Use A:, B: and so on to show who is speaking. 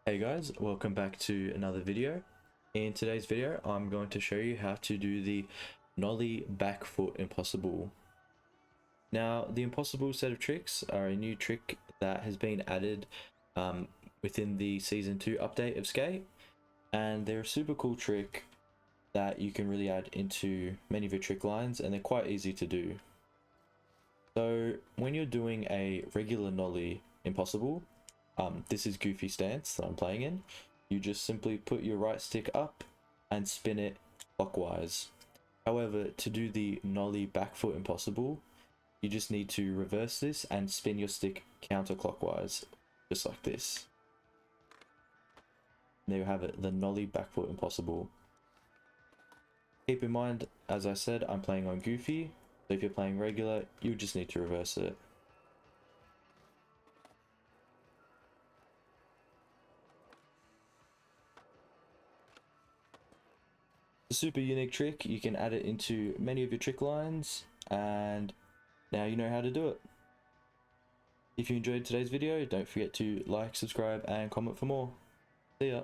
A: Hey guys, welcome back to another video. In today's video, I'm going to show you how to do the Nollie Backfoot Impossible. Now, the Impossible set of tricks are a new trick that has been added within the Season 2 update of Skate, and they're a super cool trick that you can really add into many of your trick lines, and they're quite easy to do. So, when you're doing a regular Nollie Impossible, this is Goofy stance that I'm playing in. You just simply put your right stick up and spin it clockwise. However, to do the Nollie Backfoot Impossible, you just need to reverse this and spin your stick counterclockwise, just like this. And there you have it, the Nollie Backfoot Impossible. Keep in mind, as I said, I'm playing on Goofy, so if you're playing regular, you just need to reverse it. A super unique trick, you can add it into many of your trick lines, and now you know how to do it. If you enjoyed today's video, don't forget to like, subscribe, and comment for more. See ya.